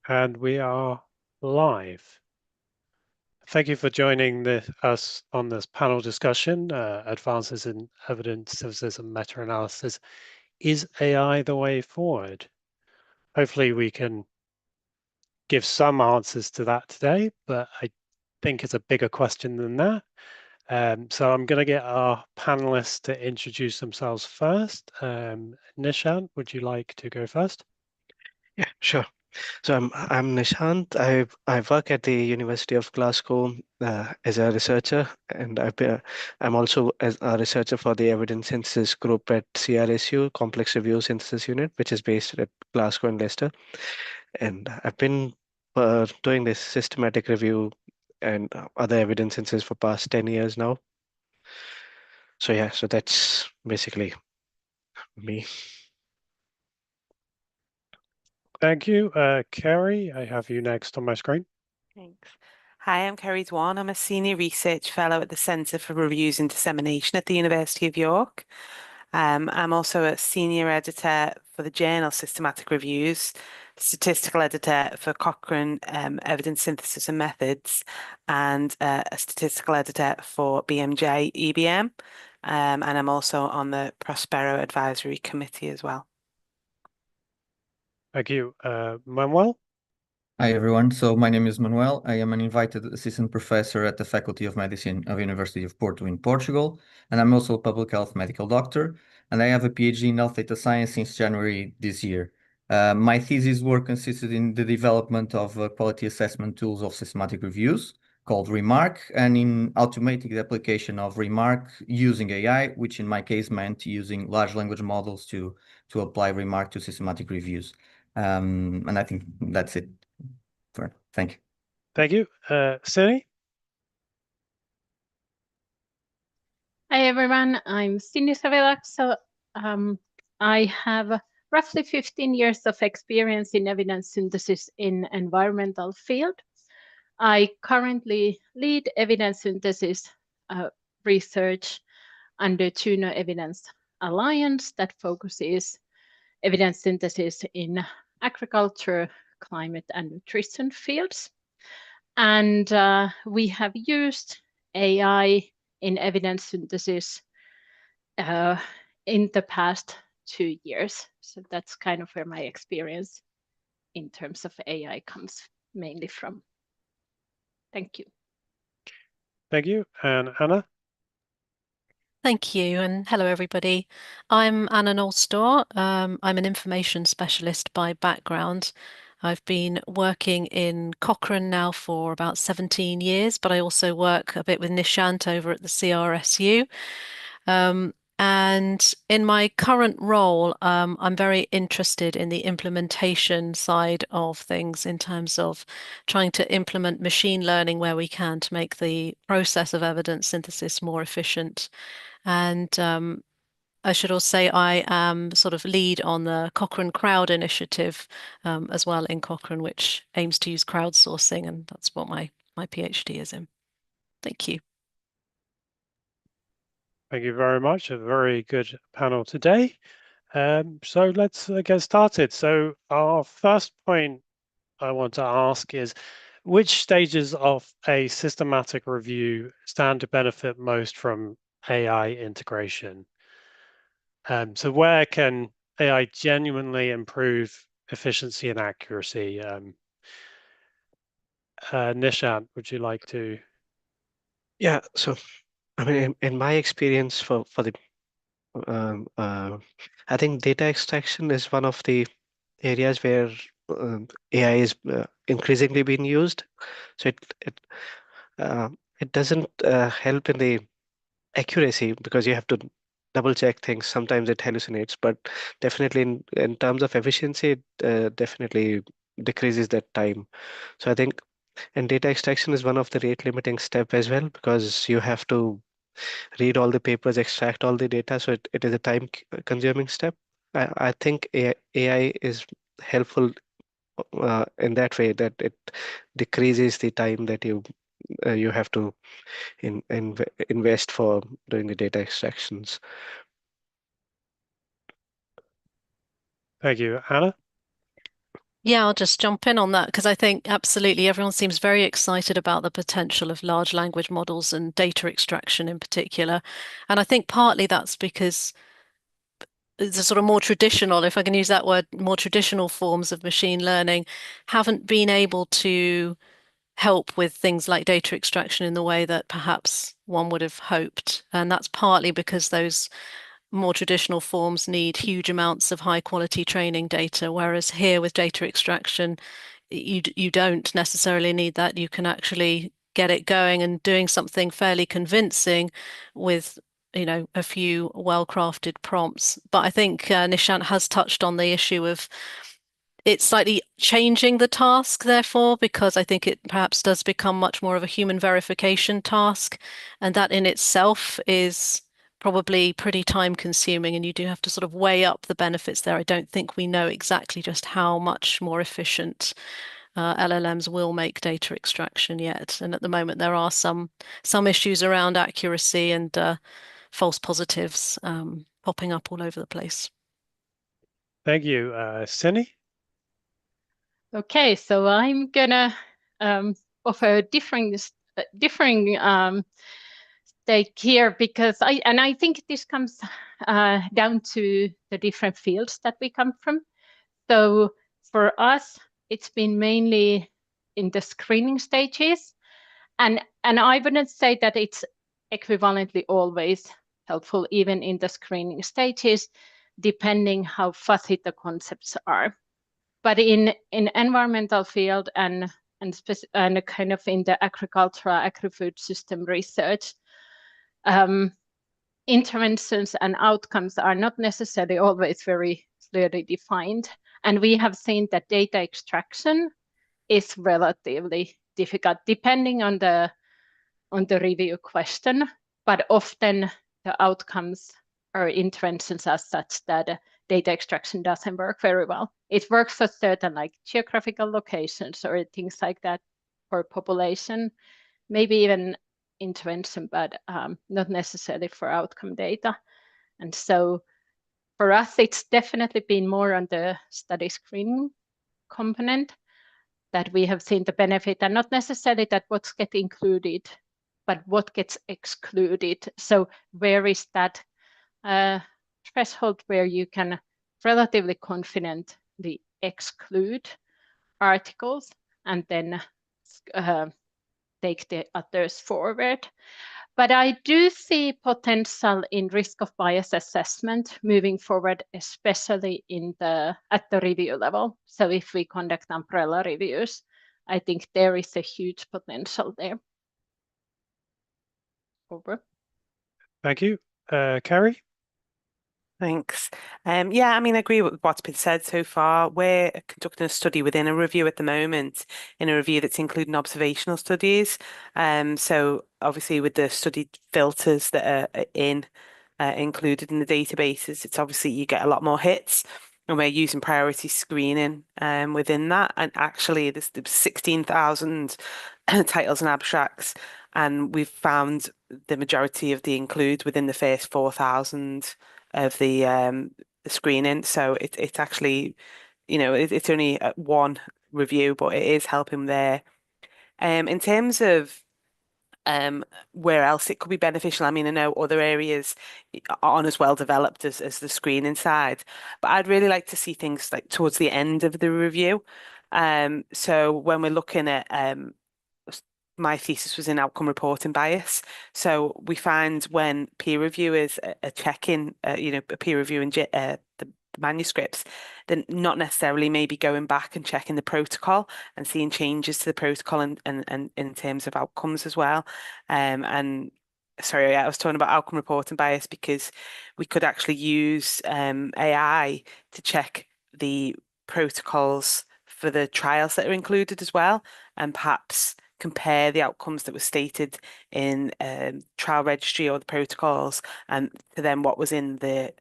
And we are live. Thank you for joining us on this panel discussion, Advances in Evidence Synthesis and Meta-Analysis. Is AI the way forward? Hopefully we can give some answers to that today, but I think it's a bigger question than that. So I'm going to get our panelists to introduce themselves first. Nishant, would you like to go first? Yeah, sure. So I'm Nishant. I work at the University of Glasgow as a researcher, and I'm also as a researcher for the evidence synthesis group at CRSU, Complex Review Synthesis Unit, which is based at Glasgow and Leicester. And I've been doing this systematic review and other evidence synthesis for past 10 years now. So yeah, so that's basically me. Thank you. Kerry, I have you next on my screen. Thanks. Hi, I'm Kerry Dwan. I'm a Senior Research Fellow at the Centre for Reviews and Dissemination at the University of York. I'm also a Senior Editor for the journal Systematic Reviews, Statistical Editor for Cochrane Evidence Synthesis and Methods, and a Statistical Editor for BMJ EBM. And I'm also on the Prospero Advisory Committee as well. Thank you. Manuel? Hi, everyone. So my name is Manuel. I am an invited assistant professor at the Faculty of Medicine of University of Porto in Portugal, and I'm also a public health medical doctor, and I have a PhD in health data science since January this year. My thesis work consisted in the development of quality assessment tools of systematic reviews called Remark, and in automating the application of Remark using AI, which in my case meant using large language models to apply Remark to systematic reviews. And I think that's it. Thank you. Thank you. Sini? Hi, everyone. I'm Sini Savilaakso. I have roughly 15 years of experience in evidence synthesis in environmental field. I currently lead evidence synthesis research under Juno Evidence Alliance that focuses evidence synthesis in agriculture, climate, and nutrition fields. And we have used AI in evidence synthesis in the past 2 years. So that's kind of where my experience in terms of AI comes mainly from. Thank you. Thank you. And Anna? Thank you, and hello everybody. I'm Anna Noel-Storr. I'm an information specialist by background. I've been working in Cochrane now for about 17 years, but I also work a bit with Nishant over at the CRSU. And in my current role, I'm very interested in the implementation side of things in terms of trying to implement machine learning where we can to make the process of evidence synthesis more efficient. And I should also say I am sort of lead on the Cochrane Crowd Initiative as well in Cochrane, which aims to use crowdsourcing, and that's what my PhD is in. Thank you. Thank you very much. A very good panel today. So let's get started. So our first point I want to ask is, which stages of a systematic review stand to benefit most from AI integration? So where can AI genuinely improve efficiency and accuracy? Nishant, would you like to? Yeah, so I mean, in my experience for the I think data extraction is one of the areas where AI is increasingly being used. So it doesn't help in the accuracy because you have to double check things. Sometimes it hallucinates, but definitely in terms of efficiency, it definitely decreases that time. So I think, and data extraction is one of the rate limiting step as well, because you have to read all the papers, extract all the data. So it is a time consuming step. I think AI is helpful in that way, that it decreases the time that you have to invest for doing the data extractions. Thank you. Anna? Yeah, I'll just jump in on that because I think absolutely everyone seems very excited about the potential of large language models and data extraction in particular. And I think partly that's because the sort of more traditional, if I can use that word, more traditional forms of machine learning haven't been able to help with things like data extraction in the way that perhaps one would have hoped. And that's partly because those more traditional forms need huge amounts of high quality training data, whereas here with data extraction, you don't necessarily need that. You can actually get it going and doing something fairly convincing with a few well-crafted prompts. But I think Nishant has touched on the issue of it's slightly changing the task, therefore, because I think it perhaps does become much more of a human verification task. And that in itself is probably pretty time consuming, and you do have to sort of weigh up the benefits there. I don't think we know exactly just how much more efficient LLMs will make data extraction yet. And at the moment, there are some issues around accuracy and false positives popping up all over the place. Thank you. Sini? Okay, so I'm gonna offer a differing take here because I think this comes down to the different fields that we come from. So for us, it's been mainly in the screening stages, and I wouldn't say that it's equivalently always helpful, even in the screening stages, depending how fuzzy the concepts are. But in environmental field and kind of in the agricultural agri-food system research, interventions and outcomes are not necessarily always very clearly defined. And we have seen that data extraction is relatively difficult, depending on the review question, but often the outcomes or interventions are such that data extraction doesn't work very well. It works for certain like geographical locations or things like that for population, maybe even intervention, but not necessarily for outcome data. And so for us, it's definitely been more on the study screening component that we have seen the benefit, and not necessarily that what's get included, but what gets excluded. So where is that threshold where you can relatively confidently exclude articles and then take the others forward. But I do see potential in risk of bias assessment moving forward, especially at the review level. So if we conduct umbrella reviews, I think there is a huge potential there. Over. Thank you. Kerry? Thanks. Yeah, I mean, I agree with what's been said so far. We're conducting a study within a review at the moment, in a review that's including observational studies. So obviously with the study filters that are included in the databases, it's obviously you get a lot more hits, and we're using priority screening within that. And actually, there's 16,000 titles and abstracts, and we've found the majority of the include within the first 4,000 of the screening. So it's actually, it's only one review, but it is helping there. In terms of where else it could be beneficial, I mean, I know other areas aren't as well developed as the screening side, but I'd really like to see things like towards the end of the review. So when we're looking at my thesis was in outcome reporting bias. So we find when peer reviewers are checking, peer reviewing the manuscripts, then not necessarily maybe going back and checking the protocol and seeing changes to the protocol and in terms of outcomes as well. And sorry, I was talking about outcome reporting bias because we could actually use AI to check the protocols for the trials that are included as well, and perhaps compare the outcomes that were stated in trial registry or the protocols and to then what was in the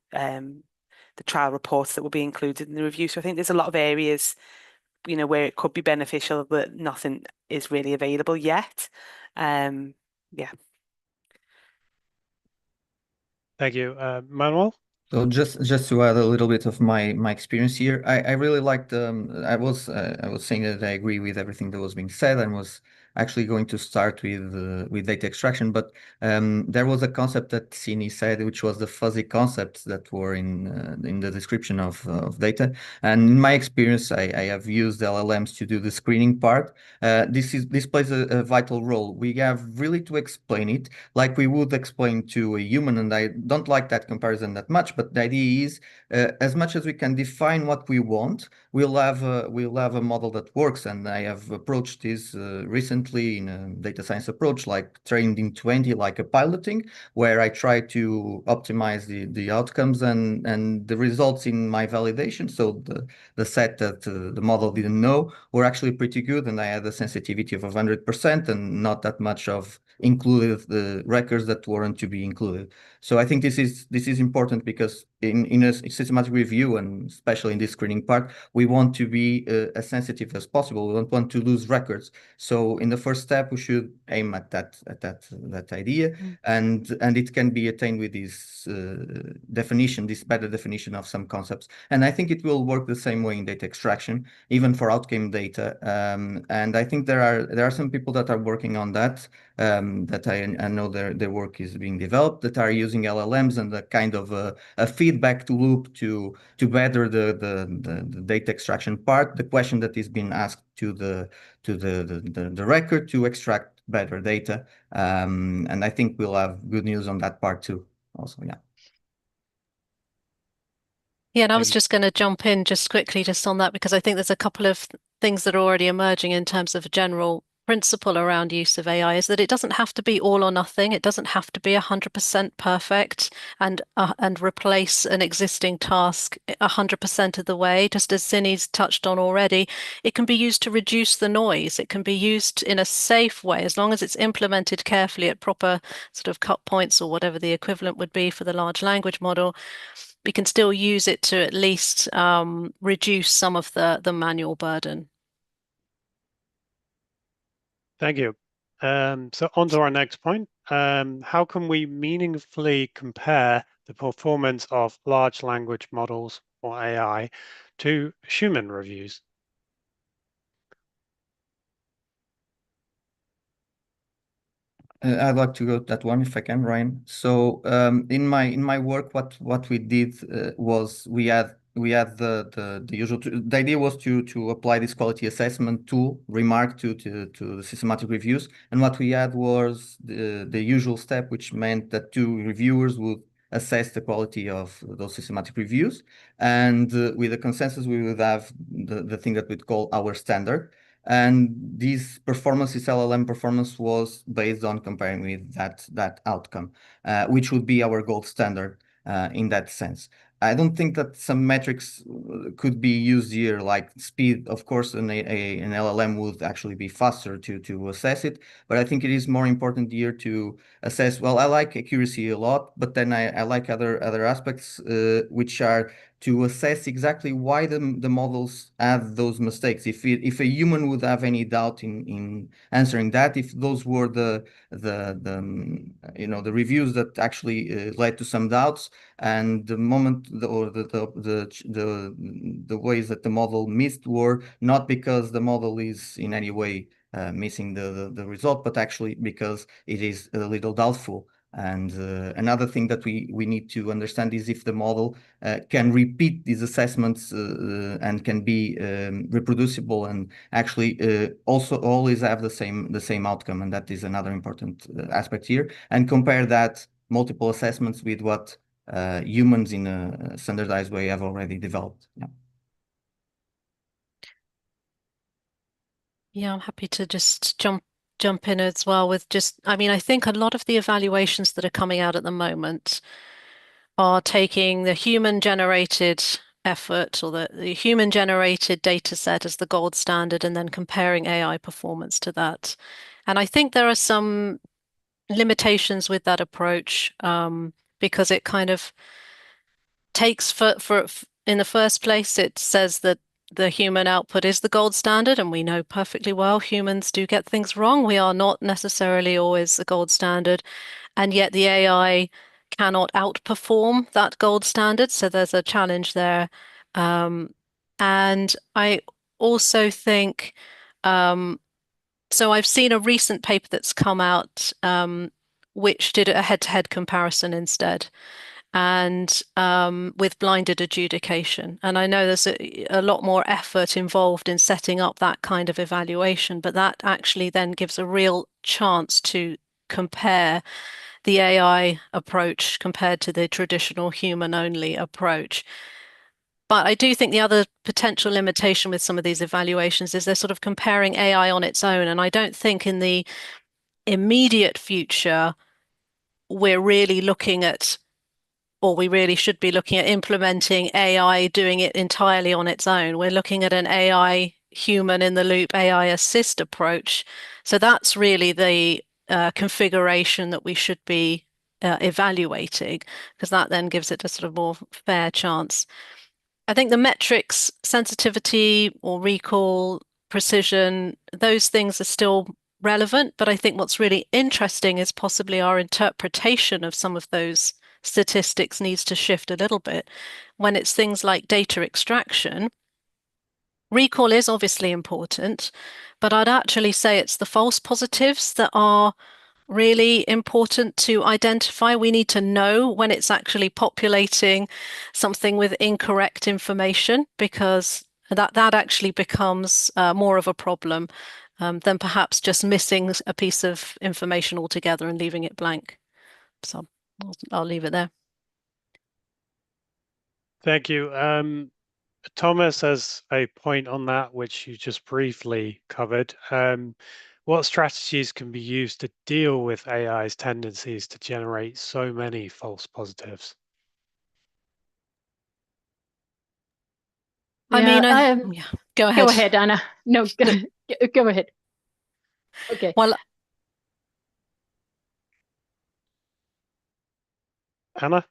trial reports that will be included in the review. So I think there's a lot of areas, where it could be beneficial, but nothing is really available yet. Yeah. Thank you. Manuel? So just to add a little bit of my experience here, I really liked I was saying that I agree with everything that was being said and was actually going to start with data extraction, but there was a concept that Sini said, which was the fuzzy concepts that were in the description of data. And in my experience, I have used LLMs to do the screening part. This plays a vital role. We have really to explain it like we would explain to a human, and I don't like that comparison that much, but the idea is as much as we can define what we want, we'll have a model that works. And I have approached this recently in a data science approach, like trained in 20, like a piloting, where I try to optimize the outcomes and the results in my validation. So the set that the model didn't know were actually pretty good, and I had a sensitivity of 100% and not that much of included the records that weren't to be included. So I think this is important because in a systematic review, and especially in this screening part, we want to be as sensitive as possible. We don't want to lose records. So in the first step, we should aim at that idea, and it can be attained with this definition, this better definition of some concepts. And I think it will work the same way in data extraction, even for outcome data. And I think there are some people that are working on that. That I know their work is being developed, that are using LLMs and a kind of a feedback loop to better the data extraction part, the question that is being asked to the record to extract better data. And I think we'll have good news on that part too. Also, yeah. Yeah, and I was just going to jump in just quickly just on that, because I think there's a couple of things that are already emerging in terms of a general principle around use of AI, is that it doesn't have to be all or nothing. It doesn't have to be 100% perfect and replace an existing task 100% of the way. Just as Sini's touched on already, it can be used to reduce the noise. It can be used in a safe way, as long as it's implemented carefully at proper sort of cut points or whatever the equivalent would be for the large language model. We can still use it to at least reduce some of the manual burden. Thank you. So on to our next point. How can we meaningfully compare the performance of large language models or AI to human reviews? I'd like to go to that one if I can, Ryan. So in my work, what we did was we had the usual. The idea was to apply this quality assessment tool, Remark, to the systematic reviews, and what we had was the usual step, which meant that two reviewers would assess the quality of those systematic reviews, and with a consensus, we would have the thing that we'd call our standard. And this LLM performance was based on comparing with that outcome, which would be our gold standard in that sense. I don't think that some metrics could be used here, like speed. Of course, an LLM would actually be faster to assess it, but I think it is more important here to assess. Well, I like accuracy a lot, but then I like other aspects, which are to assess exactly why the models have those mistakes. If a human would have any doubt in answering that, if those were the reviews that actually led to some doubts, and the moment or the ways that the model missed were not because the model is in any way missing the result, but actually because it is a little doubtful. And another thing that we need to understand is if the model can repeat these assessments and can be reproducible and actually also always have the same outcome. And that is another important aspect here. And compare that multiple assessments with what humans in a standardized way have already developed. Yeah. Yeah, I'm happy to just jump in as well with just, I mean, I think a lot of the evaluations that are coming out at the moment are taking the human generated effort or the human generated data set as the gold standard and then comparing AI performance to that. And I think there are some limitations with that approach because it kind of takes in the first place, it says that the human output is the gold standard, and we know perfectly well humans do get things wrong. We are not necessarily always the gold standard, and yet the AI cannot outperform that gold standard. So there's a challenge there. And I also think, so I've seen a recent paper that's come out which did a head-to-head comparison instead, and with blinded adjudication. And I know there's a lot more effort involved in setting up that kind of evaluation, but that actually then gives a real chance to compare the AI approach compared to the traditional human-only approach. But I do think the other potential limitation with some of these evaluations is they're sort of comparing AI on its own. And I don't think in the immediate future, we're really looking at, or we really should be looking at implementing AI, doing it entirely on its own. We're looking at an AI human in the loop, AI assist approach. So that's really the configuration that we should be evaluating, because that then gives it a sort of more fair chance. I think the metrics, sensitivity or recall, precision, those things are still relevant, but I think what's really interesting is possibly our interpretation of some of those statistics needs to shift a little bit. When it's things like data extraction, recall is obviously important, but I'd actually say it's the false positives that are really important to identify. We need to know when it's actually populating something with incorrect information, because that actually becomes more of a problem than perhaps just missing a piece of information altogether and leaving it blank. So I'll leave it there. Thank you. Thomas has a point on that, which you just briefly covered. What strategies can be used to deal with AI's tendencies to generate so many false positives? I mean, Yeah, go ahead. Go ahead, Anna. No, go ahead. Okay. Well, Anna?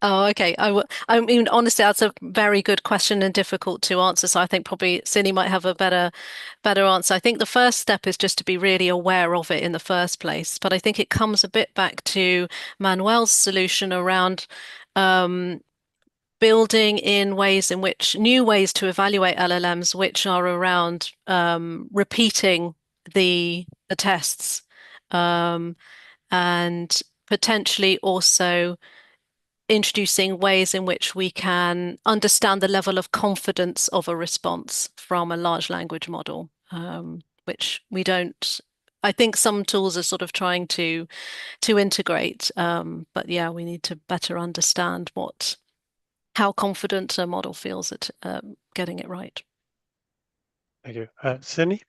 oh, okay. I mean, honestly, that's a very good question and difficult to answer. So I think probably Sini might have a better answer. I think the first step is just to be really aware of it in the first place. But I think it comes a bit back to Manuel's solution around building in ways in which new ways to evaluate LLMs, which are around repeating the tests, and potentially also introducing ways in which we can understand the level of confidence of a response from a large language model, which we don't. I think some tools are sort of trying to integrate, but yeah, we need to better understand how confident a model feels at getting it right. Thank you. Sini?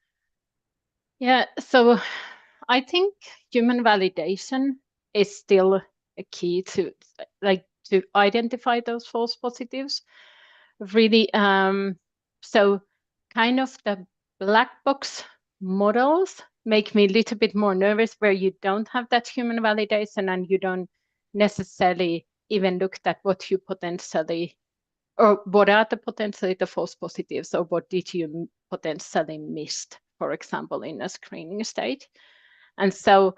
Yeah, so I think human validation is still a key to identify those false positives. Really, so kind of the black box models make me a little bit more nervous, where you don't have that human validation and you don't necessarily even look at what you potentially, or what are potentially the false positives, or what did you potentially missed, for example, in a screening stage. And so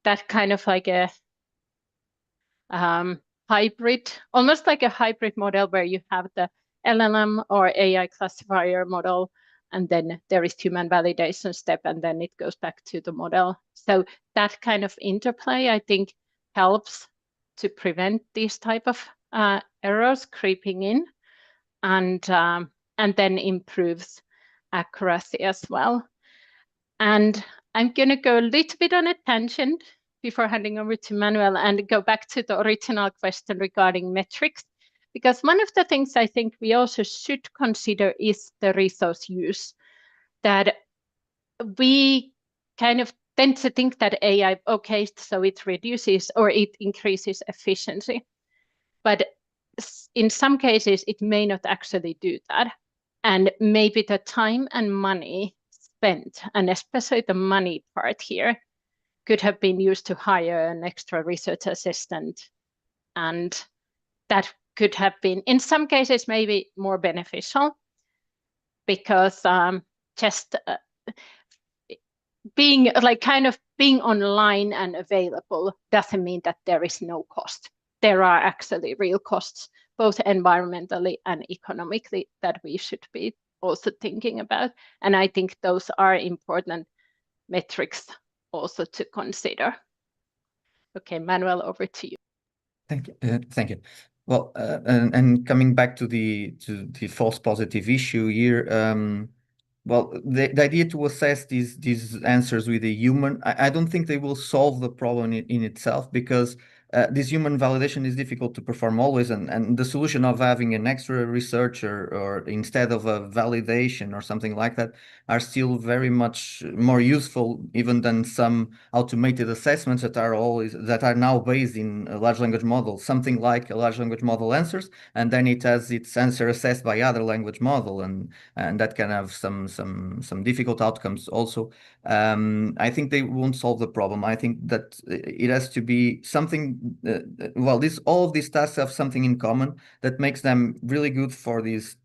that kind of like a hybrid, almost like a hybrid model, where you have the LLM or AI classifier model, and then there is human validation step, and then it goes back to the model. So that kind of interplay, I think, helps to prevent these type of errors creeping in, and then improves accuracy as well. And I'm going to go a little bit on a tangent before handing over to Manuel and go back to the original question regarding metrics, because one of the things I think we also should consider is the resource use. That we kind of tend to think that AI, okay, so it reduces or it increases efficiency. But in some cases, it may not actually do that. And maybe the time and money spent, and especially the money part here, could have been used to hire an extra research assistant. And that could have been, in some cases, maybe more beneficial, because just being being online and available doesn't mean that there is no cost. There are actually real costs, both environmentally and economically, that we should be also thinking about. And I think those are important metrics also to consider. Okay, Manuel, over to you. Thank you. Thank you. Well, and coming back to the false positive issue here, well, the idea to assess these answers with a human, I don't think they will solve the problem in itself, because this human validation is difficult to perform always, and the solution of having an extra researcher or instead of a validation or something like that are still very much more useful even than some automated assessments that are now based in a large language model. Something like a large language model answers, and then it has its answer assessed by other language model, and that can have some difficult outcomes also. I think they won't solve the problem. I think that it has to be something. Well, all of these tasks have something in common that makes them really good for these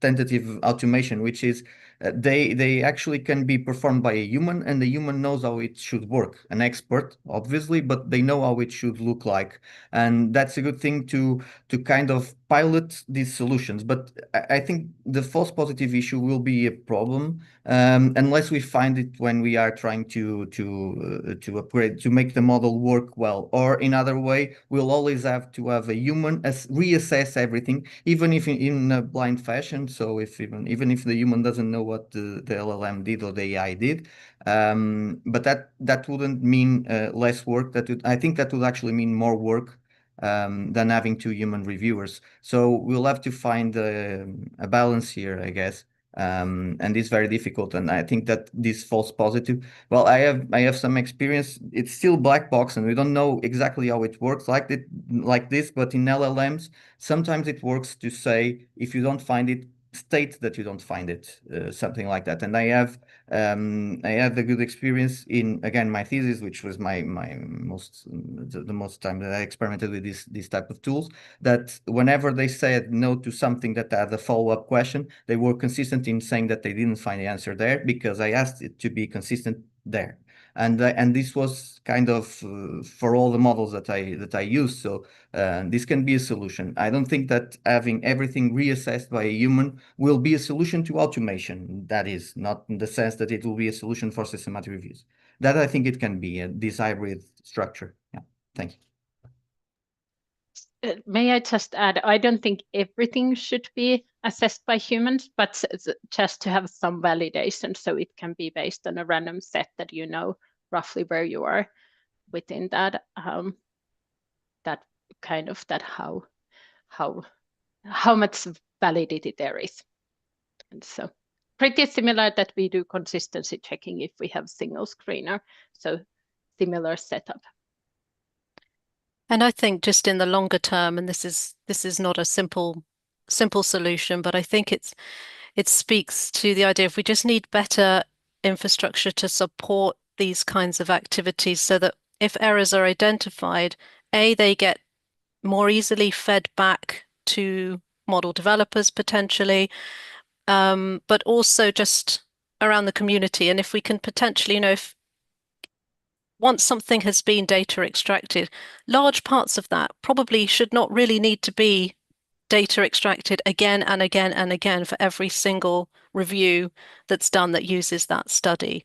tentative automation, which is they actually can be performed by a human, and the human knows how it should work. An expert, obviously, but they know how it should look like, and that's a good thing to kind of pilot these solutions. But I think the false positive issue will be a problem unless we find it when we are trying to upgrade, to make the model work well. Or in other way, we'll always have to have a human reassess everything, even if in a blind fashion. So even if the human doesn't know what the LLM did or the AI did, but that wouldn't mean less work. I think that would actually mean more work than having two human reviewers. So we'll have to find a balance here, I guess. And it's very difficult. And I think that this false positive, well, I have some experience. It's still black box, and we don't know exactly how it works like this. But in LLMs, sometimes it works to say, if you don't find it, state that you don't find it, something like that. And I had a good experience in, again, my thesis, which was the most time that I experimented with these type of tools, that whenever they said no to something that had a follow-up question, they were consistent in saying that they didn't find the answer there, because I asked it to be consistent there. And this was kind of for all the models that I use. So this can be a solution. I don't think that having everything reassessed by a human will be a solution to automation. That is not in the sense that it will be a solution for systematic reviews. That I think it can be this hybrid structure. Yeah, thank you. May I just add, I don't think everything should be assessed by humans, but just to have some validation, so it can be based on a random set that you know roughly where you are within that, that kind of that how much validity there is. And so pretty similar that we do consistency checking if we have single screener, so similar setup. And I think just in the longer term, and this is not a simple solution, but I think it speaks to the idea if we just need better infrastructure to support these kinds of activities, so that if errors are identified, they get more easily fed back to model developers potentially, but also just around the community. And if we can potentially, if once something has been data extracted, large parts of that probably should not really need to be data extracted again and again and again for every single review that's done that uses that study.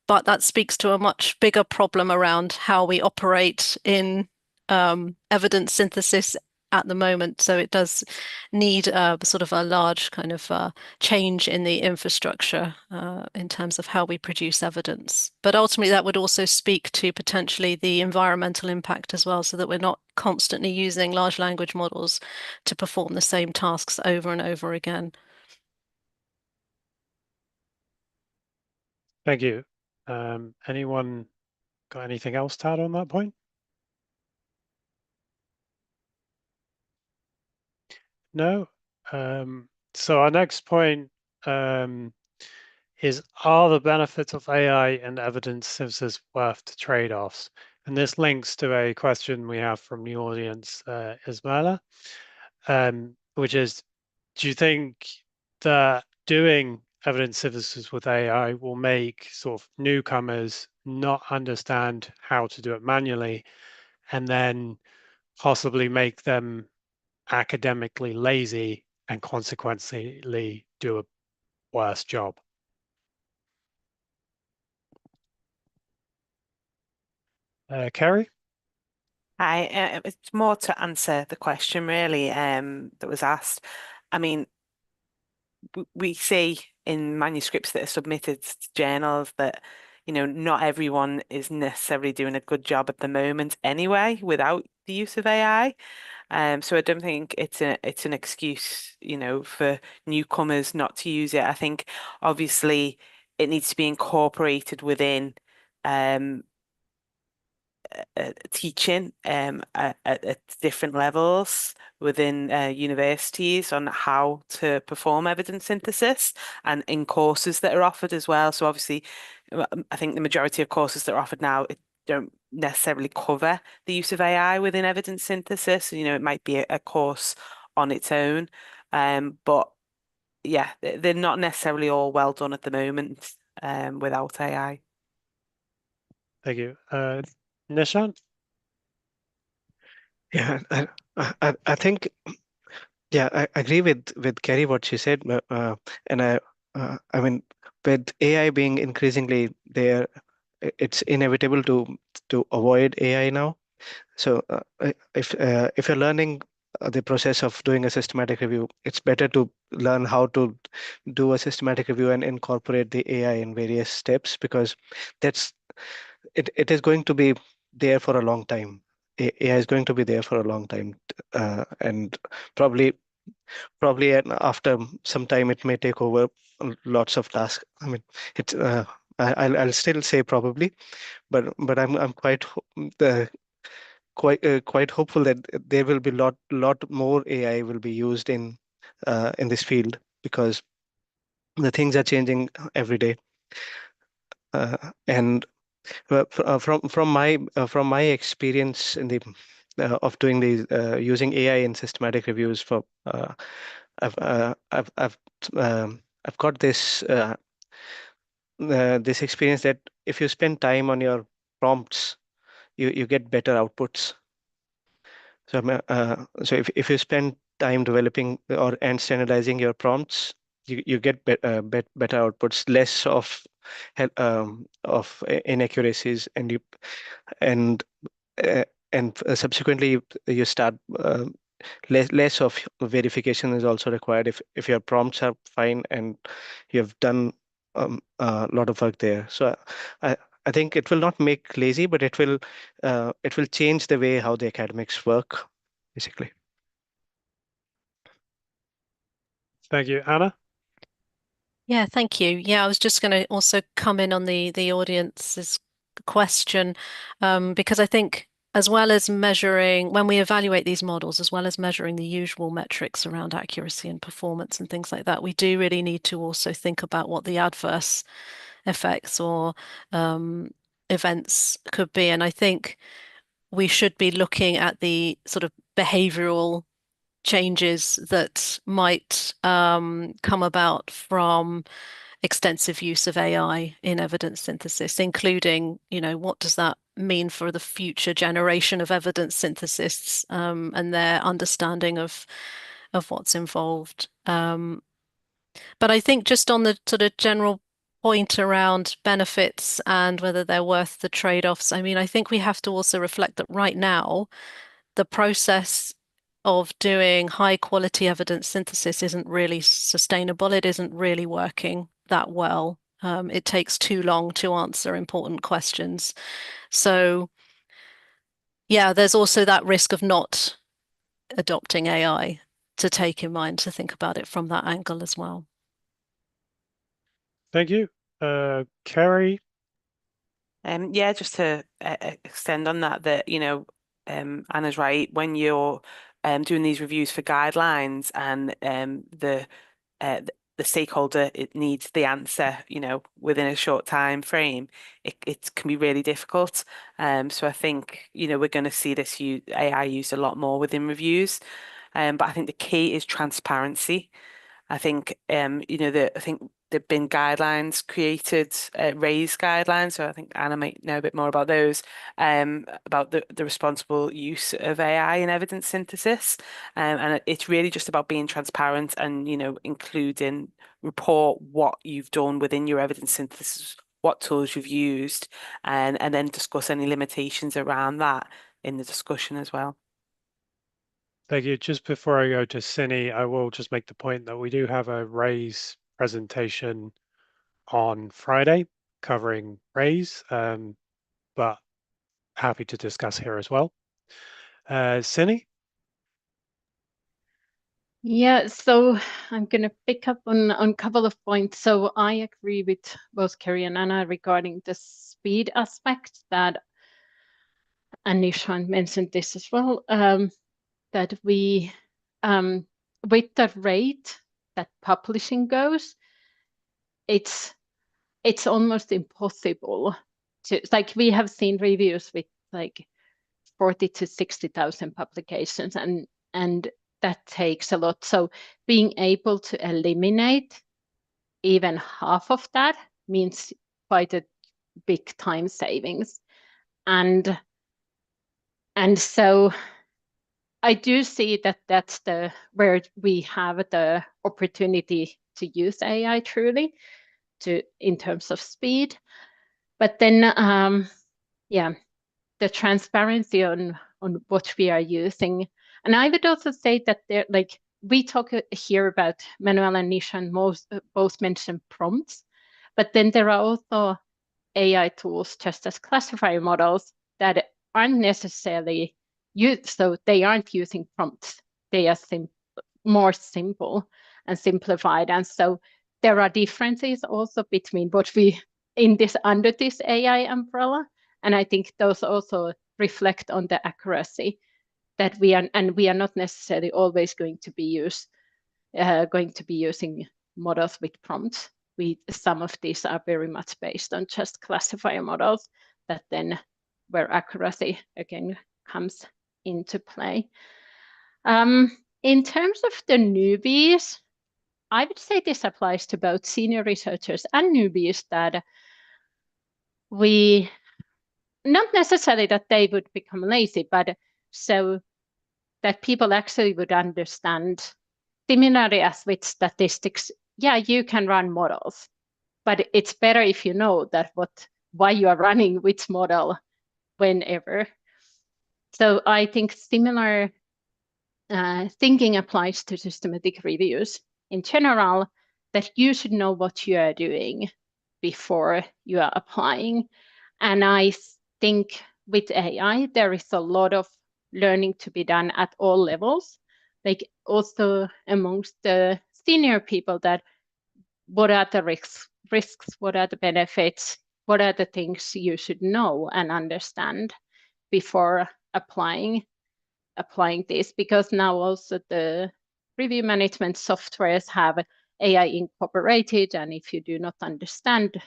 But that speaks to a much bigger problem around how we operate in evidence synthesis at the moment. So it does need sort of a large kind of change in the infrastructure in terms of how we produce evidence. But ultimately, that would also speak to potentially the environmental impact as well, so that we're not constantly using large language models to perform the same tasks over and over again. Thank you. Anyone got anything else to add on that point? No. So our next point is, are the benefits of AI and evidence synthesis worth the trade-offs? And this links to a question we have from the audience, Ismaila, which is, do you think that doing evidence synthesis with AI will make sort of newcomers not understand how to do it manually, and then possibly make them academically lazy and consequently do a worse job. Kerry? It's more to answer the question really that was asked. I mean, we see in manuscripts that are submitted to journals that, you know, not everyone is necessarily doing a good job at the moment anyway without the use of AI. So I don't think it's an excuse, you know, for newcomers not to use it. I think obviously it needs to be incorporated within teaching at different levels within universities on how to perform evidence synthesis and in courses that are offered as well. So obviously, I think the majority of courses that are offered now don't necessarily cover the use of AI within evidence synthesis. You know, it might be a course on its own, but yeah, they're not necessarily all well done at the moment without AI. Thank you. Nishant? Yeah, I think, yeah, I agree with Kerry what she said, and I mean, with AI being increasingly there, it's inevitable to avoid AI now. So if you're learning the process of doing a systematic review, it's better to learn how to do a systematic review and incorporate the AI in various steps, because that's it is going to be there for a long time. AI is going to be there for a long time, and probably after some time it may take over lots of tasks. I mean, it's I'll still say probably, but I'm quite hopeful that there will be lot more AI will be used in this field, because the things are changing every day. And from my experience in the of doing these using AI in systematic reviews for I've got this experience that if you spend time on your prompts, you get better outputs. So if you spend time developing and standardizing your prompts, you get better outputs, less of inaccuracies, and uh, subsequently you start less of verification is also required if your prompts are fine and you have done a lot of work there. So I I think it will not make lazy, but it will change the way how the academics work, basically. Thank you. Anna? Yeah, thank you. Yeah, I was just going to also come in on the audience's question, because I think as well as measuring, when we evaluate these models, as well as measuring the usual metrics around accuracy and performance and things like that, we do really need to also think about what the adverse effects or events could be. And I think we should be looking at the sort of behavioral changes that might come about from extensive use of AI in evidence synthesis, including, you know, what does that mean for the future generation of evidence synthesists and their understanding of what's involved. But I think just on the sort of general point around benefits and whether they're worth the trade-offs, I mean, I think we have to also reflect that right now, the process of doing high quality evidence synthesis isn't really sustainable. It isn't really working that well. It takes too long to answer important questions. So, yeah, there's also that risk of not adopting AI to take in mind, to think about it from that angle as well. Thank you. Kerry? Yeah, just to extend on that, you know, Anna's right. When you're doing these reviews for guidelines and the stakeholder it needs the answer, you know, within a short time frame, it can be really difficult. So I think, you know, we're going to see this AI used a lot more within reviews. But I think the key is transparency. I think, you know, I think there've been guidelines created, raised guidelines. So I think Anna might know a bit more about those, about the responsible use of AI in evidence synthesis. And it's really just about being transparent and, including report what you've done within your evidence synthesis, what tools you've used, and then discuss any limitations around that in the discussion as well. Thank you. Just before I go to Sini, I will just make the point that we do have a RAISE presentation on Friday covering RAISE, but happy to discuss here as well. Sini? Yeah, so I'm going to pick up on a couple of points. So I agree with both Kerry and Anna regarding the speed aspect that, and Nishant mentioned this as well, that we, with the rate that publishing goes, it's almost impossible to, like, we have seen reviews with like 40 to 60,000 publications, and that takes a lot. So being able to eliminate even half of that means quite a big time savings. And so I do see that that's where we have the opportunity to use AI truly in terms of speed. But then, yeah, the transparency on what we are using. And I would also say that we talk here about Manuel and Nishant both mentioned prompts, but then there are also AI tools, just as classifier models, that aren't necessarily used. So they aren't using prompts. They are more simple and simplified. And so there are differences also between what we under this AI umbrella. And I think those also reflect on the accuracy that we are not necessarily always going to be using models with prompts. Some of these are very much based on just classifier models that then where accuracy again comes into play. In terms of the newbies, I would say this applies to both senior researchers and newbies, that we, not necessarily that they would become lazy, but so that people actually would understand, similarly as with statistics, yeah, you can run models, but it's better if you know that why you are running which model whenever. So I think similar thinking applies to systematic reviews in general, that you should know what you are doing before you are applying. And I think with AI, there is a lot of learning to be done at all levels, like also amongst the senior people, that what are the risks, what are the benefits, what are the things you should know and understand before applying this, because now also the review management softwares have AI incorporated, and if you do not understand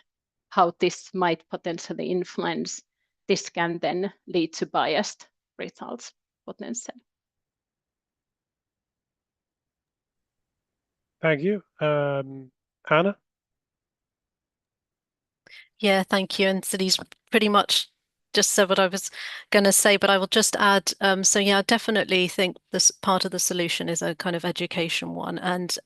how this might potentially influence, this can then lead to biased results potentially. Thank you. Anna? Yeah, thank you. And Sini's pretty much just said what I was going to say, but I will just add, so yeah, I definitely think this part of the solution is a kind of education one, and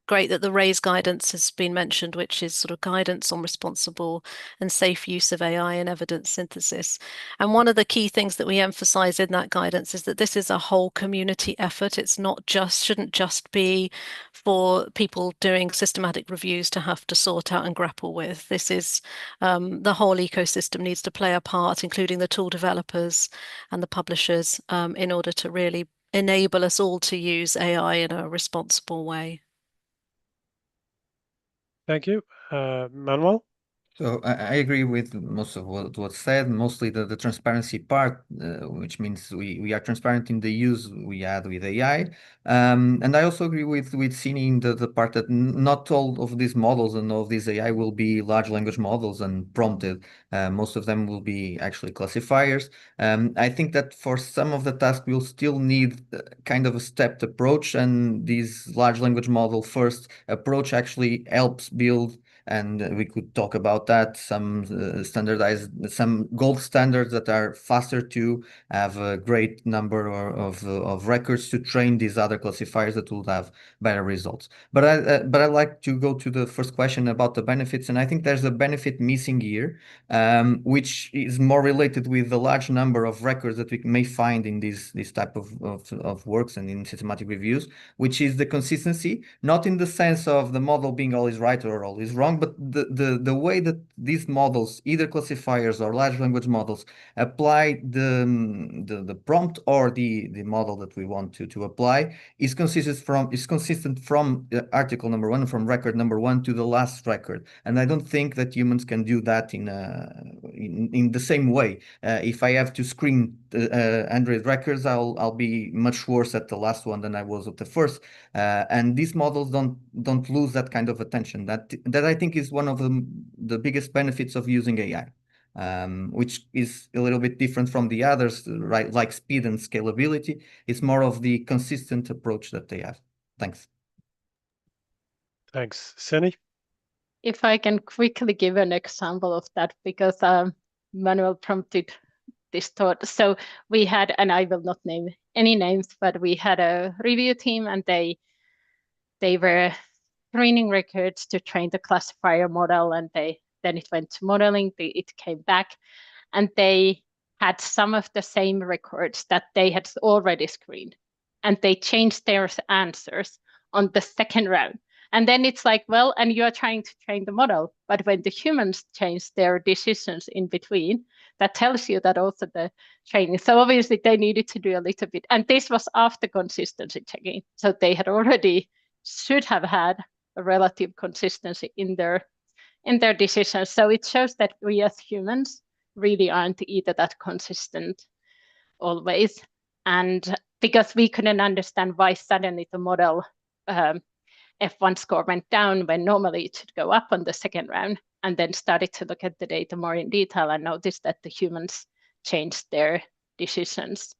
great that the RAISE guidance has been mentioned, which is sort of guidance on responsible and safe use of AI in evidence synthesis. And one of the key things that we emphasize in that guidance is that this is a whole community effort. It's not just, shouldn't just be for people doing systematic reviews to have to sort out and grapple with. This is the whole ecosystem needs to play a part, including the tool developers and the publishers, in order to really enable us all to use AI in a responsible way. Thank you. Manuel? So I agree with most of what's said, mostly the transparency part, which means we are transparent in the use we add with AI. And I also agree with Sini in the part that not all of these models and all of these AI will be large language models and prompted. Most of them will be actually classifiers. I think that for some of the tasks, we'll still need kind of a stepped approach, and this large language model first approach actually helps build, and we could talk about that, some some gold standards that are faster to have a great number of records to train these other classifiers that will have better results. But I like to go to the first question about the benefits, and I think there's a benefit missing here, which is more related with the large number of records that we may find in this type of works and in systematic reviews, which is the consistency, not in the sense of the model being always right or always wrong, but the way that these models, either classifiers or large language models, apply the prompt or the model that we want to apply is consistent from article number 1, from record number 1 to the last record. And I don't think that humans can do that in the same way. If I have to screen 100 records, I'll be much worse at the last one than I was at the first. And these models don't lose that kind of attention. That I think is one of the biggest benefits of using AI, which is a little bit different from the others, right? Like speed and scalability. It's more of the consistent approach that they have. Thanks. Thanks. Sini? If I can quickly give an example of that, because Manuel prompted this thought. So we had, and I will not name any names, but we had a review team, and they were screening records to train the classifier model, and then it went to modeling. It came back, and they had some of the same records that they had already screened, and they changed their answers on the second round. And then it's like, well, and you're trying to train the model, but when the humans change their decisions in between, that tells you that also the training. So obviously they needed to do a little bit, and this was after consistency checking. So they had already should have had a relative consistency in their decisions. So it shows that we as humans really aren't either that consistent always. And because we couldn't understand why suddenly the model F1 score went down when normally it should go up on the second round, and then started to look at the data more in detail and noticed that the humans changed their decisions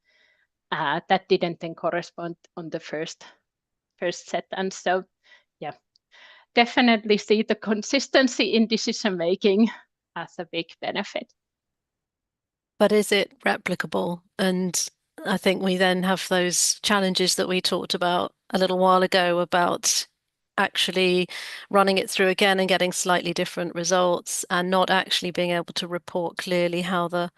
that didn't then correspond on the first set. And so, yeah, definitely see the consistency in decision making as a big benefit. But is it replicable? And I think we then have those challenges that we talked about a little while ago about actually running it through again and getting slightly different results, and not actually being able to report clearly how the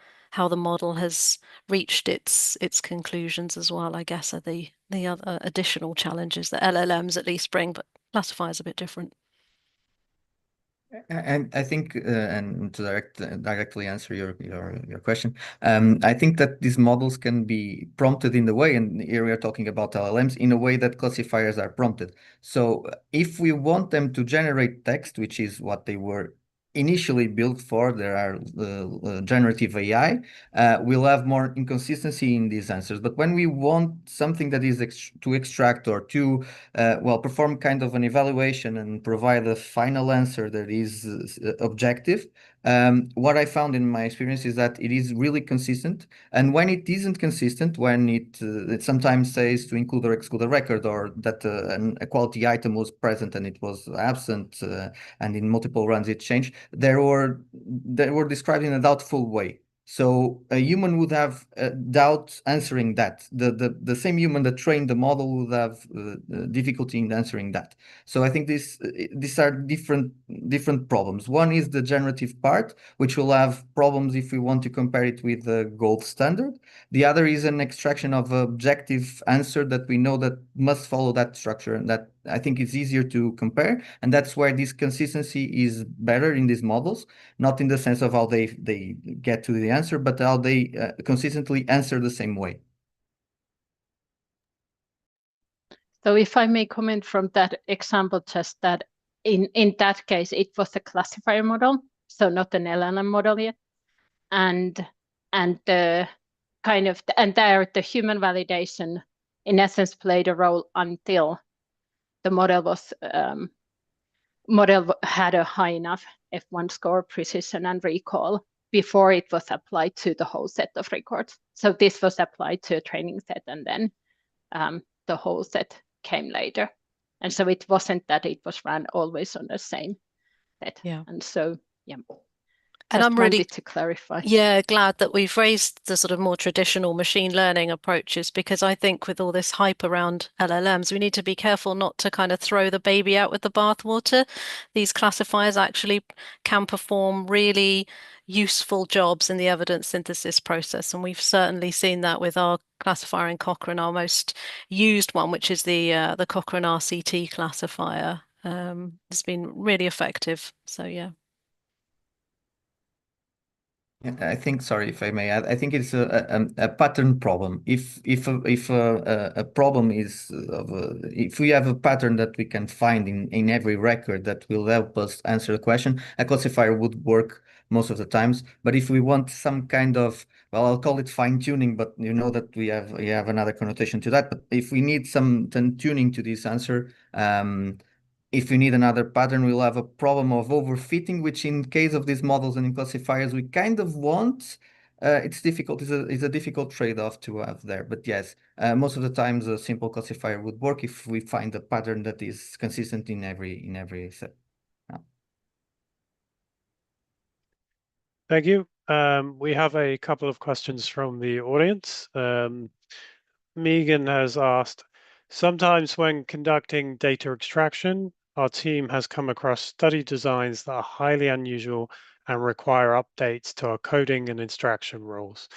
model has reached its conclusions as well, I guess, are the other additional challenges that LLMs at least bring, but classifiers a bit different. And I think, and to directly answer your question, I think that these models can be prompted in the way, and here we are talking about LLMs, in a way that classifiers are prompted. So if we want them to generate text, which is what they were initially built for, there are generative AI, we'll have more inconsistency in these answers. But when we want something that is to extract or to perform kind of an evaluation and provide a final answer that is objective, what I found in my experience is that it is really consistent. And when it isn't consistent, when it sometimes says to include or exclude a record, or that a quality item was present and it was absent, and in multiple runs it changed, they were described in a doubtful way. So a human would have doubt answering that. The same human that trained the model would have difficulty in answering that. So I think these are different problems. One is the generative part, which will have problems if we want to compare it with the gold standard. The other is an extraction of objective answer that we know that must follow that structure, and that I think it's easier to compare. And that's where this consistency is better in these models, not in the sense of how they get to the answer, but how they consistently answer the same way. So if I may comment from that example, just that in that case, it was a classifier model. so not an LLM model yet. And the kind of, and there the human validation in essence played a role until the model had a high enough F1 score, precision and recall before it was applied to the whole set of records. So this was applied to a training set, and then the whole set came later. And so it wasn't that it was run always on the same set. Yeah. And so, yeah. And I'm really to clarify. Yeah, glad that we've raised the sort of more traditional machine learning approaches, because I think with all this hype around LLMs, we need to be careful not to kind of throw the baby out with the bathwater. These classifiers actually can perform really useful jobs in the evidence synthesis process. And we've certainly seen that with our classifier in Cochrane, our most used one, which is the Cochrane RCT classifier. It's been really effective. So yeah. I think, sorry if I may add, I think it's a pattern problem. If a problem is if we have a pattern that we can find in every record that will help us answer the question, a classifier would work most of the times. But if we want some kind of, well, I'll call it fine tuning, but you know that we have another connotation to that. But if we need some tuning to this answer, if we need another pattern, we'll have a problem of overfitting, which in case of these models and in classifiers, we kind of want. It's difficult. It's a difficult trade-off to have there. But yes, most of the times a simple classifier would work if we find a pattern that is consistent in every set. Yeah. Thank you. We have a couple of questions from the audience. Megan has asked, sometimes when conducting data extraction, our team has come across study designs that are highly unusual and require updates to our coding and extraction rules.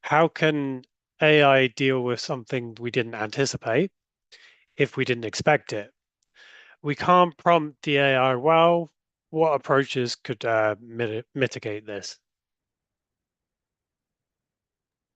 How can AI deal with something we didn't anticipate if we didn't expect it? We can't prompt the AI well. What approaches could mitigate this?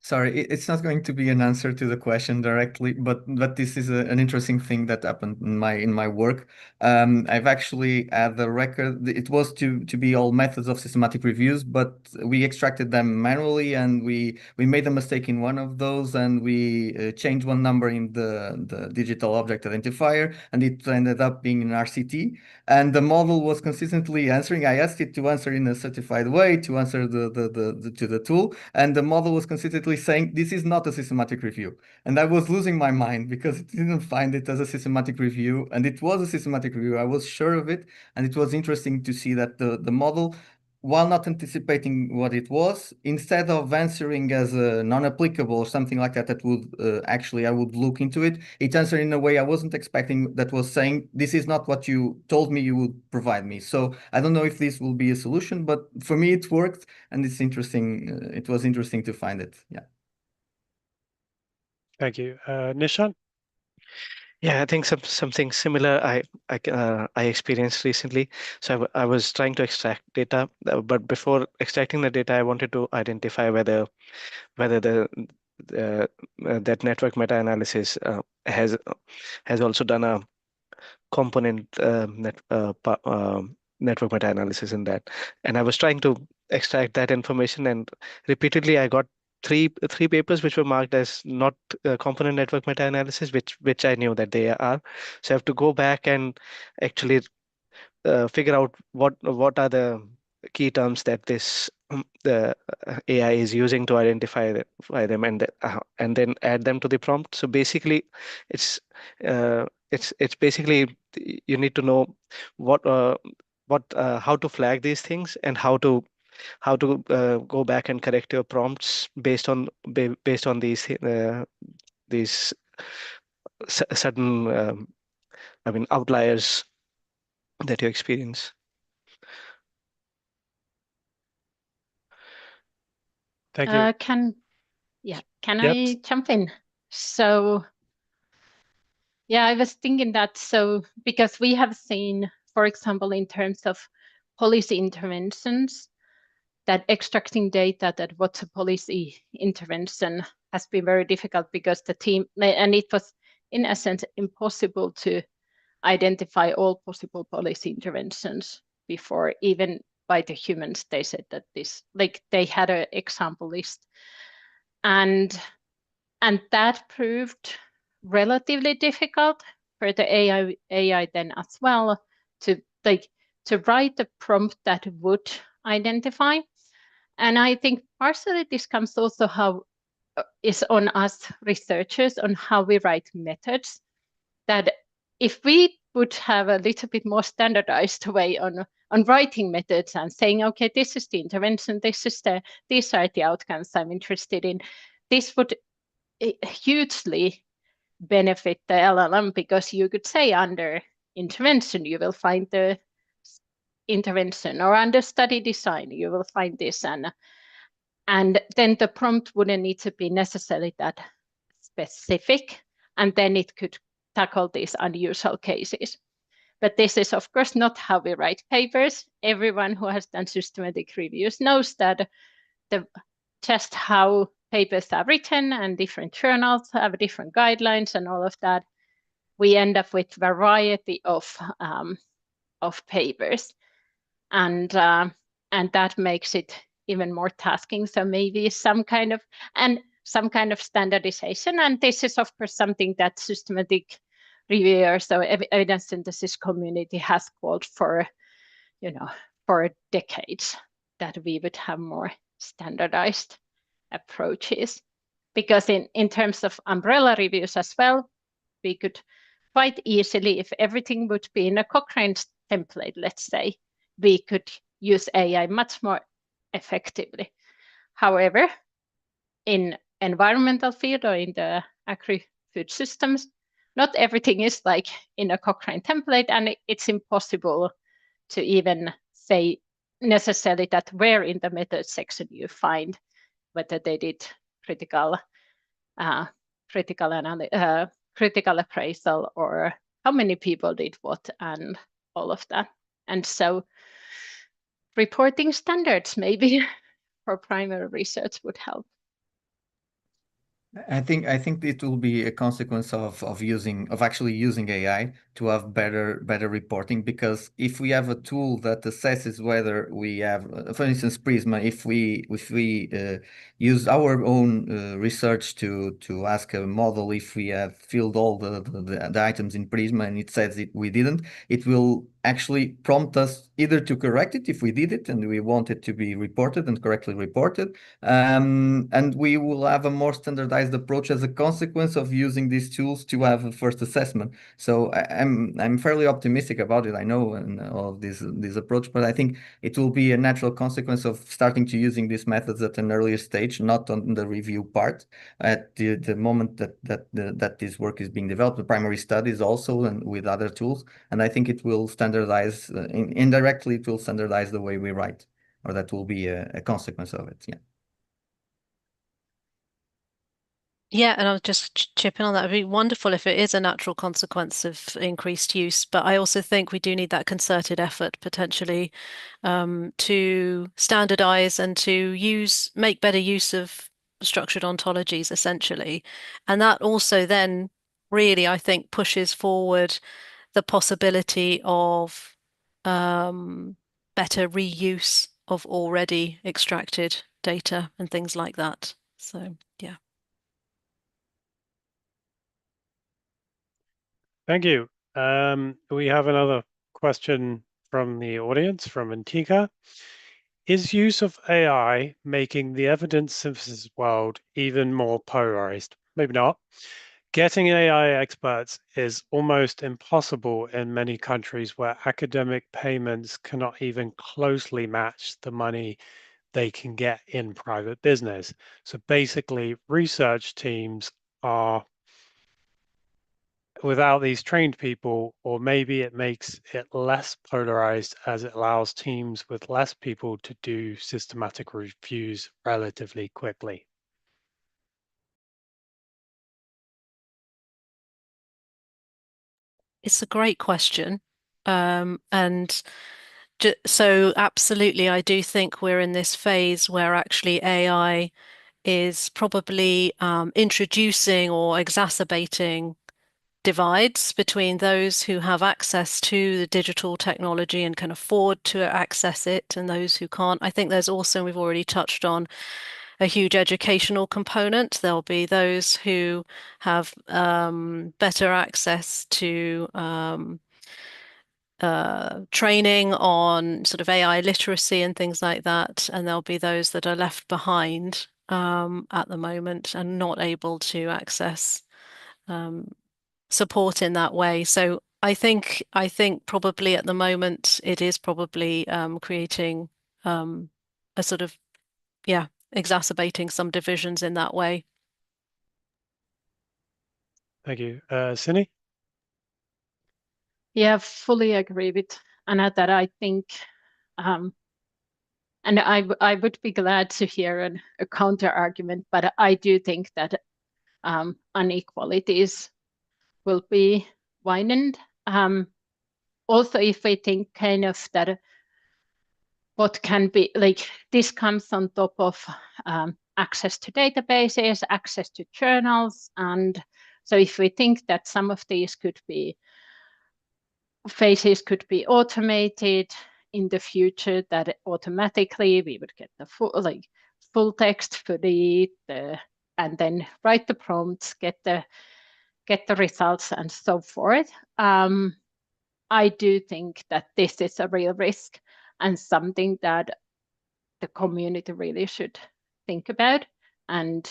Sorry, it's not going to be an answer to the question directly, but this is an interesting thing that happened in my work. I've actually had the record. It was to be all methods of systematic reviews, but we extracted them manually, and we made a mistake in one of those, and we changed one number in the digital object identifier, and it ended up being an RCT. And the model was consistently answering. I asked it to answer in a certified way, to answer to the tool, and the model was consistently saying this is not a systematic review. And I was losing my mind because it didn't find it as a systematic review, and it was a systematic review. I was sure of it, and it was interesting to see that the model, while not anticipating what it was, instead of answering as a non-applicable or something like that, that would actually, I would look into it, it answered in a way I wasn't expecting, that was saying, this is not what you told me you would provide me. So I don't know if this will be a solution, but for me it worked, and it's interesting. It was interesting to find it. Yeah. Thank you. Nishant? Yeah, I think something similar I experienced recently. So I was trying to extract data, but before extracting the data, I wanted to identify whether that network meta-analysis has also done a component network meta-analysis in that. And I was trying to extract that information, and repeatedly I got three papers which were marked as not component network meta-analysis, which I knew that they are. So I have to go back and actually figure out what are the key terms that this the AI is using to identify them, and then add them to the prompt. So basically, it's basically you need to know how to flag these things, and how to go back and correct your prompts based on these certain outliers that you experience. Thank you. Can Yep. I jump in? So yeah, I was thinking that, so because we have seen, for example, in terms of policy interventions, that extracting data that what's a policy intervention has been very difficult, because the team, and it was in essence impossible to identify all possible policy interventions before even by the humans. They said that this, like they had an example list, and that proved relatively difficult for the AI then as well to write the prompt that would identify. And I think partially this comes also how is on us researchers on how we write methods, that if we would have a little bit more standardized way on writing methods and saying, okay, this is the intervention, these are the outcomes I'm interested in, this would hugely benefit the LLM, because you could say under intervention, you will find the intervention, or under study design, you will find this, and then the prompt wouldn't need to be necessarily that specific, and then it could tackle these unusual cases. But this is, of course, not how we write papers. Everyone who has done systematic reviews knows that just how papers are written and different journals have different guidelines and all of that, we end up with variety of papers, and that makes it even more tasking. So maybe some kind of standardization, and this is of course something that systematic reviewers, so evidence synthesis community has called for, for decades, that we would have more standardized approaches. Because in terms of umbrella reviews as well, we could quite easily, if everything would be in a Cochrane template, let's say, we could use AI much more effectively. However, in environmental field or in the agri-food systems, not everything is like in a Cochrane template, and it's impossible to even say necessarily that where in the method section you find whether they did critical appraisal, or how many people did what, and all of that. And so reporting standards maybe for primary research would help. I think it will be a consequence of actually using AI to have better reporting, because if we have a tool that assesses whether we have, for instance, Prisma, if we use our own research to ask a model if we have filled all the items in Prisma and it says we didn't, it will actually prompt us either to correct it if we did it and we want it to be reported and correctly reported, and we will have a more standardized approach as a consequence of using these tools to have a first assessment. So I'm fairly optimistic about it. I know and all of this approach, but I think it will be a natural consequence of starting to using these methods at an earlier stage, not on the review part. At the moment that this work is being developed, the primary studies also, and with other tools, and I think it will standardize indirectly. It will standardize the way we write, or that will be a consequence of it. Yeah. Yeah, and I'll just chip in on that. It'd be wonderful if it is a natural consequence of increased use, but I also think we do need that concerted effort potentially to standardize and to make better use of structured ontologies essentially. And that also then really, I think, pushes forward the possibility of better reuse of already extracted data and things like that. So, yeah. Thank you. We have another question from the audience, from Antika. Is use of AI making the evidence synthesis world even more polarized? Maybe not. Getting AI experts is almost impossible in many countries where academic payments cannot even closely match the money they can get in private business. So basically, research teams are without these trained people, or maybe it makes it less polarized as it allows teams with less people to do systematic reviews relatively quickly. It's a great question. And so absolutely, I do think we're in this phase where actually AI is probably introducing or exacerbating divides between those who have access to the digital technology and can afford to access it and those who can't. I think there's also, we've already touched on, a huge educational component. There'll be those who have better access to training on sort of AI literacy and things like that, and there'll be those that are left behind at the moment and not able to access support in that way. So I think probably at the moment it is probably creating a sort of, yeah, exacerbating some divisions in that way. Thank you. Sini? Yeah, fully agree with Anna that I think, and I would be glad to hear a counter argument, but I do think that inequalities will be widened. Also, if we think kind of that what can be like, this comes on top of access to databases, access to journals. And so if we think that some of these phases could be automated in the future, that automatically we would get the full text for and then write the prompts, get the results and so forth. I do think that this is a real risk and something that the community really should think about, and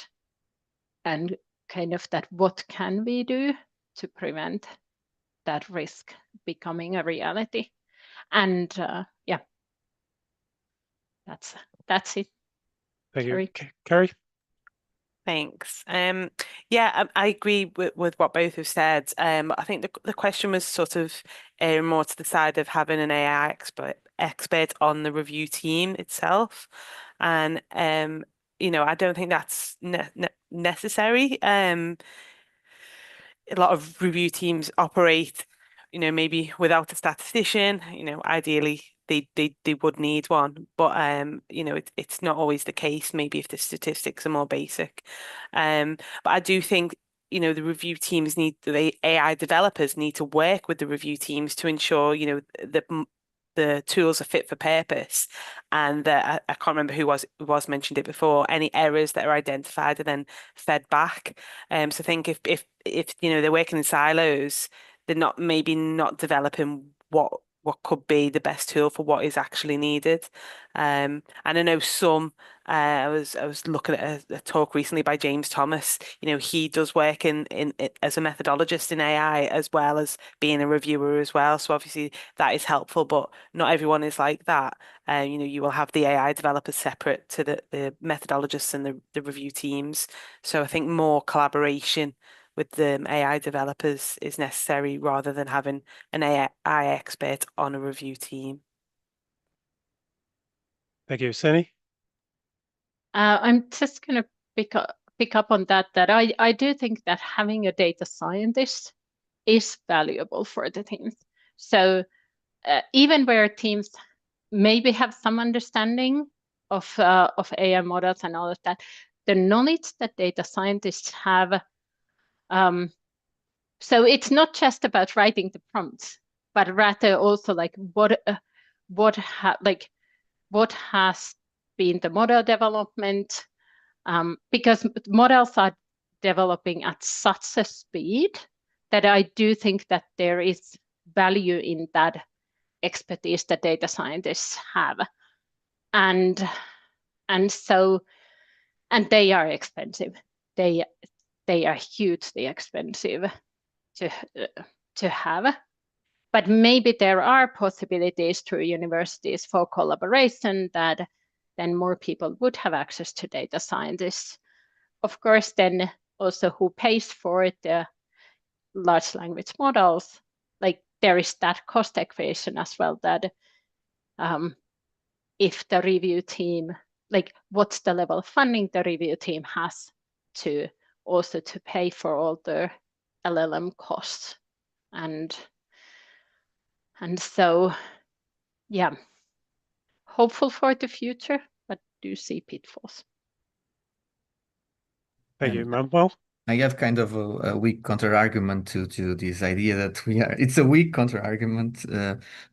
kind of that what can we do to prevent that risk becoming a reality. And yeah, that's it. Thank Kerry. you. Kerry? Thanks. Yeah, I agree with what both have said. I think the question was sort of more to the side of having an AI expert on the review team itself, and I don't think that's necessary. A lot of review teams operate, maybe without a statistician. Ideally they would need one, but it's not always the case. Maybe if the statistics are more basic, but I do think the review teams the AI developers need to work with the review teams to ensure the tools are fit for purpose, and I can't remember who was mentioned it before. Any errors that are identified are then fed back. So I think if they're working in silos, they're maybe not developing what could be the best tool for what is actually needed. And I know I was looking at a talk recently by James Thomas. He does work in as a methodologist in AI as well as being a reviewer as well. So obviously that is helpful, but not everyone is like that. You will have the AI developers separate to the methodologists and the review teams. So I think more collaboration with the AI developers is necessary rather than having an AI expert on a review team. Thank you. Sini? I'm just going to pick up on that I do think that having a data scientist is valuable for the teams. So even where teams maybe have some understanding of AI models and all of that, the knowledge that data scientists have, so it's not just about writing the prompts, but rather also like what has been the model development, because models are developing at such a speed that I do think that there is value in that expertise that data scientists have, and they are expensive. They are hugely expensive to have. But maybe there are possibilities through universities for collaboration that then more people would have access to data scientists. Of course, then also who pays for the large language models, like there is that cost equation as well, that if the review team, like what's the level of funding the review team has to also to pay for all the LLM costs. And so, yeah, hopeful for the future, but do see pitfalls. Thank you, Manuel. I have kind of a weak counter argument to this idea that it's a weak counter argument,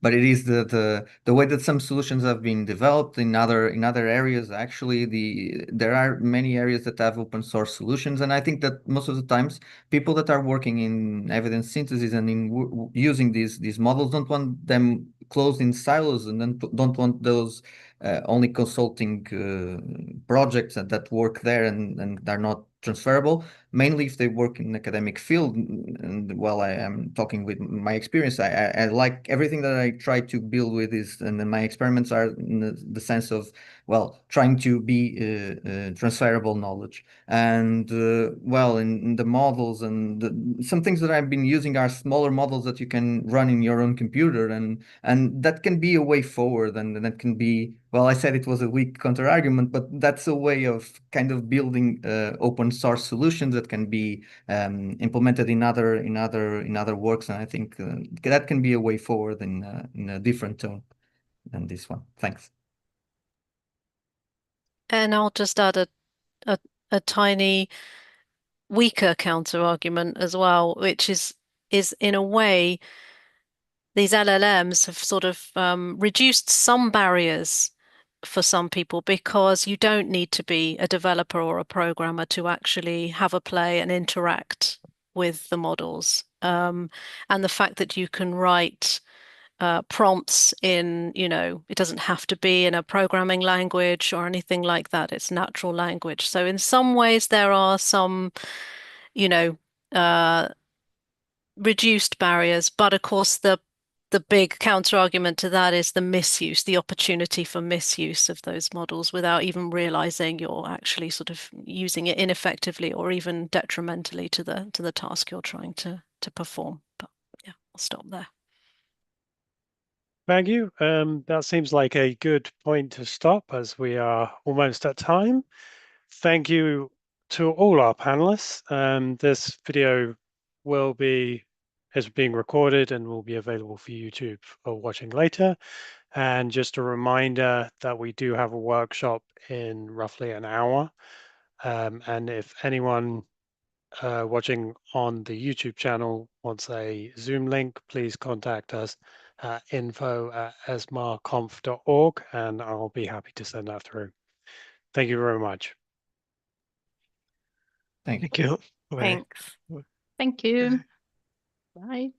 but it is the way that some solutions have been developed in other areas. Actually, there are many areas that have open source solutions, and I think that most of the times people that are working in evidence synthesis and in using these models don't want them closed in silos, and then don't want those only consulting projects that work there and are not transferable, mainly if they work in academic field. And while I am talking with my experience, I like everything that I try to build with is, and then my experiments are in the sense of, well, trying to be transferable knowledge. And well, in the models and some things that I've been using are smaller models that you can run in your own computer, and that can be a way forward, and that can be, well, I said it was a weak counter argument, but that's a way of kind of building open source solutions that can be implemented in other works, and I think that can be a way forward in a different tone than this one. Thanks. And I'll just add a tiny weaker counter argument as well, which is in a way these LLMs have sort of reduced some barriers for some people, because you don't need to be a developer or a programmer to actually have a play and interact with the models. And the fact that you can write prompts in, it doesn't have to be in a programming language or anything like that. It's natural language. So in some ways there are some, reduced barriers, but of course the big counter argument to that is the misuse, the opportunity for misuse of those models without even realizing you're actually sort of using it ineffectively or even detrimentally to the task you're trying to perform. But yeah, I'll stop there. Thank you. That seems like a good point to stop, as we are almost at time. Thank you to all our panelists. This video is being recorded and will be available for YouTube for watching later. And just a reminder that we do have a workshop in roughly an hour. And if anyone watching on the YouTube channel wants a Zoom link, please contact us at info@esmarconf.org, and I'll be happy to send that through. Thank you very much. Thank you. Thanks. Thank you. Bye.